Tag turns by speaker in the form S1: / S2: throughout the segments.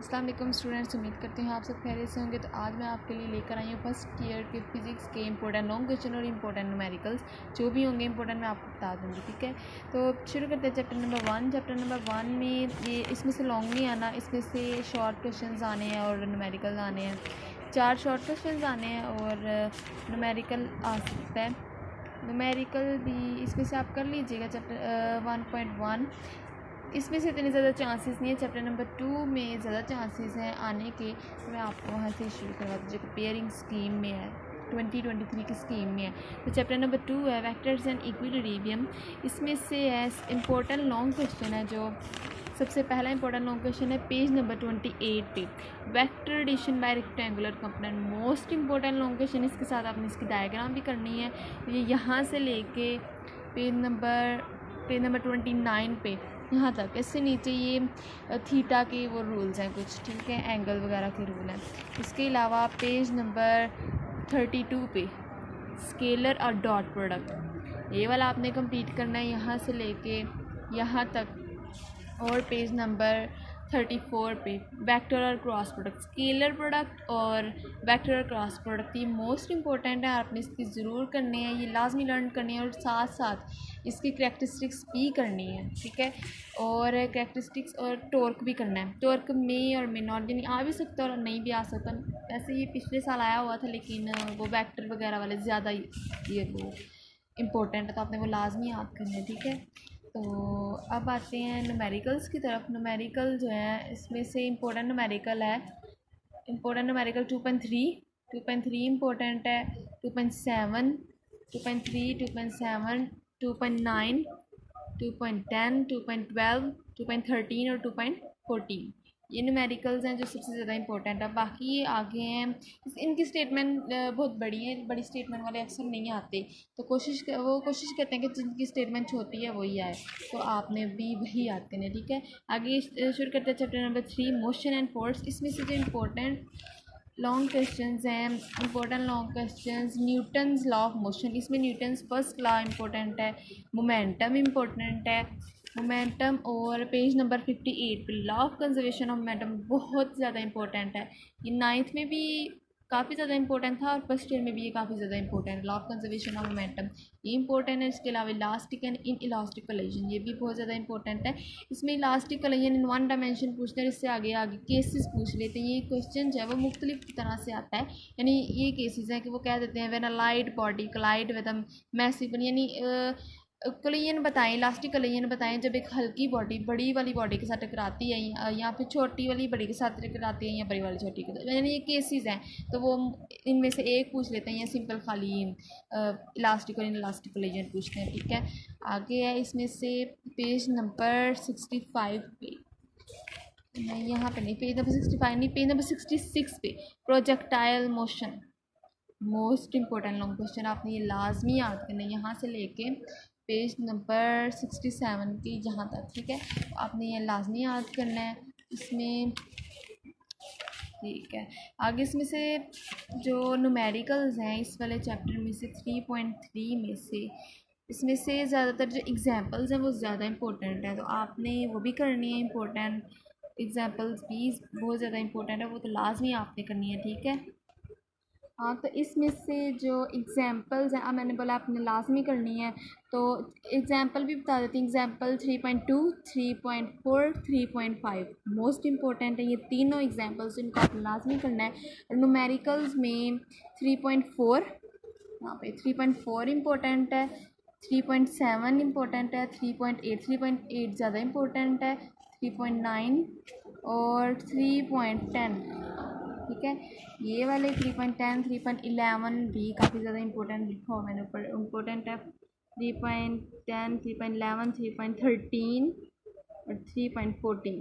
S1: अस्सलाम वालेकुम स्टूडेंट्स, उम्मीद करती हूँ आप सब खैरियत से होंगे। तो आज मैं आपके लिए लेकर आई हूँ फर्स्ट ईयर के फिज़िक्स के इंपॉर्टेंट लॉन्ग क्वेश्चन और इंपॉर्टेंट न्यूमेरिकल्स जो भी होंगे इंपॉर्टेंट मैं आपको बता दूँगी। ठीक है, तो शुरू करते हैं चैप्टर नंबर 1। चैप्टर नंबर 1 में ये इसमें से लॉन्ग नहीं आना, इसमें से शॉर्ट क्वेश्चन आने हैं और न्यूमेरिकल आने हैं। 4 शॉर्ट क्वेश्चन आने हैं और न्यूमेरिकल आ सकता है। न्यूमेरिकल भी इसमें से आप कर लीजिएगा। चैप्टर 1.1 इसमें से इतने ज़्यादा चांसेस नहीं है। चैप्टर नंबर 2 में ज़्यादा चांसेस हैं आने के, तो मैं आपको वहाँ से शुरू करवा दीजिए। पेयरिंग स्कीम में है, 2023 की स्कीम में है। तो चैप्टर नंबर 2 है वेक्टर्स एंड इक्विलिब्रियम। इसमें से है इम्पोर्टेंट लॉन्ग क्वेश्चन है। जो सबसे पहला इंपॉर्टेंट लॉन्ग क्वेश्चन है पेज नंबर 28 पे, vector addition by rectangular component. Most important long question. इसके साथ आपने इसकी डायग्राम भी करनी है। ये यहाँ से लेके पेज नंबर 29 पे यहाँ तक, इससे नीचे ये थीटा के वो रूल्स हैं कुछ, ठीक है, एंगल वगैरह के रूल हैं। इसके अलावा पेज नंबर 32 पे स्केलर और डॉट प्रोडक्ट, ये वाला आपने कंप्लीट करना है यहाँ से लेके यहाँ तक। और पेज नंबर 34 पे वेक्टर और क्रॉस प्रोडक्ट, स्केलर प्रोडक्ट और वेक्टर और क्रॉस प्रोडक्ट, ये मोस्ट इंपॉर्टेंट है। आपने इसकी ज़रूर करनी है, ये लाजमी लर्न करनी है और साथ साथ इसकी करैक्टरिस्टिक्स भी करनी है। ठीक है, और करैक्टरिस्टिक्स और टॉर्क भी करना है। टॉर्क में और में नॉट यानी आ भी सकता है और नहीं भी आ सकता। वैसे ये पिछले साल आया हुआ था, लेकिन वो वेक्टर वगैरह वाले ज़्यादा ये वो इम्पोर्टेंट है, तो आपने वो लाजमी याद करना है। ठीक है, तो अब आते हैं न्यूमेरिकल्स की तरफ। न्यूमेरिकल जो है इसमें से इंपॉर्टेंट न्यूमेरिकल है, इंपॉर्टेंट न्यूमेरिकल 2.3 इंपॉर्टेंट है, 2.7, 2.3, 2.7, 2.9, 2.10, 2.12, 2.13 और 2.14, ये न्यूमेरिकल्स हैं जो सबसे ज़्यादा इंपॉर्टेंट है। बाकी आगे हैं, इनकी स्टेटमेंट बहुत बड़ी है, बड़ी स्टेटमेंट वाले अक्सर नहीं आते, तो कोशिश करते हैं कि जिनकी स्टेटमेंट छोटी है वही आए, तो आपने भी वही याद करना है। ठीक है, आगे शुरू करते हैं chapter number 3 motion and force. इसमें से जो इम्पोर्टेंट लॉन्ग क्वेश्चंस हैं, important long questions, Newton's law of motion. इसमें न्यूटन्स फर्स्ट लॉ इंपॉर्टेंट है, मोमेंटम इंपॉर्टेंट है, मोमेंटम। और पेज नंबर 58 पे law of conservation of momentum बहुत ज़्यादा इंपॉर्टेंट है। ये 9th में भी काफ़ी ज़्यादा इंपॉर्टेंट था और फर्स्ट ईयर में भी ये काफ़ी ज़्यादा इंपॉर्टेंट है। Law of conservation of momentum ये इंपॉर्टेंट है। इसके अलावा elastic and in elastic collision, ये भी बहुत ज़्यादा इंपॉर्टेंट है। इसमें इलास्टिक कोलिजन इन 1 डायमेंशन पूछते हैं, इससे आगे आगे केसेस पूछ लेते हैं। ये क्वेश्चन जो है वो मुख्तलिफ तरह से आता है, यानी ये केसेस हैं कि वो कह देते हैं when a light body collide with a massive, यानी कोलिजन बताएं, इलास्टिक कोलिजन बताएं जब एक हल्की बॉडी बड़ी वाली बॉडी के साथ टकराती है, या फिर छोटी वाली बड़ी के साथ टकराती है, या बड़ी वाली छोटी के साथ, यानी ये केसेस हैं। तो वो इनमें से एक पूछ लेते हैं, या सिंपल खाली इलास्टिक और इलास्टिक कोलिजन पूछते हैं। ठीक है, आगे है इसमें से पेज नंबर 65 पे, नहीं यहाँ पे नहीं, पेज नंबर 65 नहीं, पेज नंबर 66 पे projectile motion. Most important long question, आपने ये लाजमी याद करना है यहाँ से लेके पेज नंबर 67 की जहाँ तक। ठीक है, तो आपने ये लाजमी याद करना है इसमें। ठीक है, आगे इसमें से जो न्यूमेरिकल्स हैं इस वाले चैप्टर में से 3.3 में से, इसमें से ज़्यादातर जो एग्जांपल्स हैं वो ज़्यादा इंपॉर्टेंट है, तो आपने वो भी करनी है। इंपॉर्टेंट एग्जांपल्स भी बहुत ज़्यादा इंपॉर्टेंट है, वो तो लाजमी आपने करनी है। ठीक है, हाँ, तो इसमें से जो एग्जांपल्स हैं, अब मैंने बोला आपने लाजमी करनी है, तो एग्जांपल भी बता देती हूँ। एग्जांपल 3.2, 3.4, 3.5 मोस्ट इंपॉर्टेंट है। ये तीनों एग्जांपल्स इनको आपने लाजमी करना है। और न्यूमेरिकल्स में 3.4, यहाँ पे 3.4 इम्पोर्टेंट है, 3.7 इम्पोर्टेंट है, 3.8 ज़्यादा इम्पोर्टेंट है, 3.9 और 3.10। ठीक है, ये वाले 3.10, 3.11 भी काफ़ी ज़्यादा इंपॉर्टेंट लिखा हुआ मैंने ऊपर, इम्पोर्टेंट है। 3.10, 3.11, 3.13 और 3.14,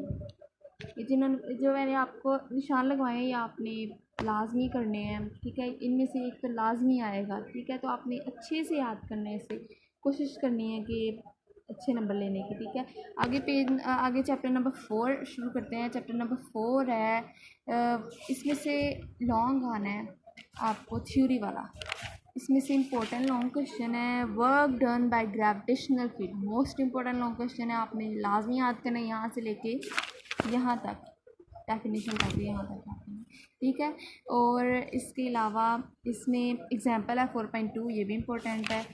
S1: ये जिन्होंने जो मैंने आपको निशान लगवाए हैं ये आपने लाजमी करने हैं। ठीक है, इनमें से एक तो लाजमी आएगा। ठीक है, तो आपने अच्छे से याद करना है, इसे कोशिश करनी है कि अच्छे नंबर लेने की। ठीक है, आगे चैप्टर नंबर 4 शुरू करते हैं। चैप्टर नंबर 4 है, इसमें से लॉन्ग आना है आपको थ्योरी वाला। इसमें से इम्पोर्टेंट लॉन्ग क्वेश्चन है work done by gravitational field. Most important long question है, आपने लाजमी याद करना है यहाँ से लेके यहाँ तक। डेफिनेशन तक भी यहाँ तक आपने, ठीक है। और इसके अलावा इसमें एग्जांपल है 4.2, ये भी इम्पोर्टेंट है।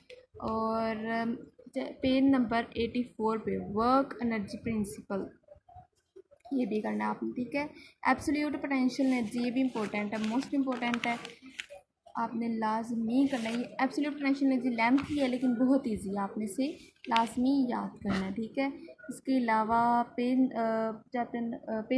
S1: और पेज नंबर 84 पे वर्क एनर्जी प्रिंसिपल, ये भी करना है आपने, ठीक है। एब्सोल्यूट पोटेंशियल एनर्जी, ये भी इम्पोर्टेंट है, मोस्ट इम्पोर्टेंट है, आपने लाजमी करना है। ये एब्सोल्यूट पोटेंशियल एनर्जी लेंथ की है लेकिन बहुत ईजी है, आपने से लाजमी याद करना है, ठीक है। इसके अलावा पेज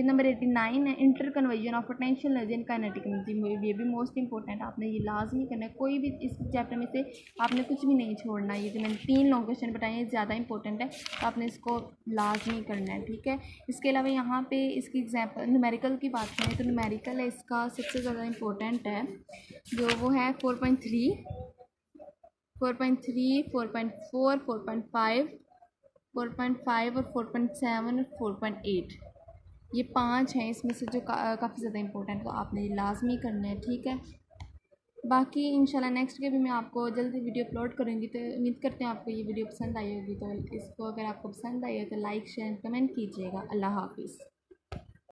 S1: नंबर 89 है inter conversion of potential energy and kinetic energy, ये भी मोस्ट इंपॉर्टेंट, आपने ये लाजमी करना है। कोई भी इस चैप्टर में से आपने कुछ भी नहीं छोड़ना। ये जो मैंने 3 लॉन्ग क्वेश्चन बताए हैं ज़्यादा इंपॉर्टेंट है, तो आपने इसको लाजमी करना है, ठीक है। इसके अलावा यहाँ पे इसकी एग्जाम्पल न्यूमेरिकल की बात करें तो न्यूमेरिकल है इसका सबसे ज़्यादा इम्पोर्टेंट है, जो वो है 4.3, 4.3, 4.4, 4.5, 4.5 और 4.7 और 4.8, ये 5 हैं इसमें से जो काफ़ी ज़्यादा इंपॉर्टेंट, तो आपने ये लाजमी करना है, ठीक है। बाकी इंशाल्लाह नेक्स्ट के भी मैं आपको जल्दी वीडियो अपलोड करूँगी, तो उम्मीद करते हैं आपको ये वीडियो पसंद आई होगी। तो इसको अगर आपको पसंद आई हो तो लाइक शेयर कमेंट कीजिएगा। अल्लाह हाफिज़।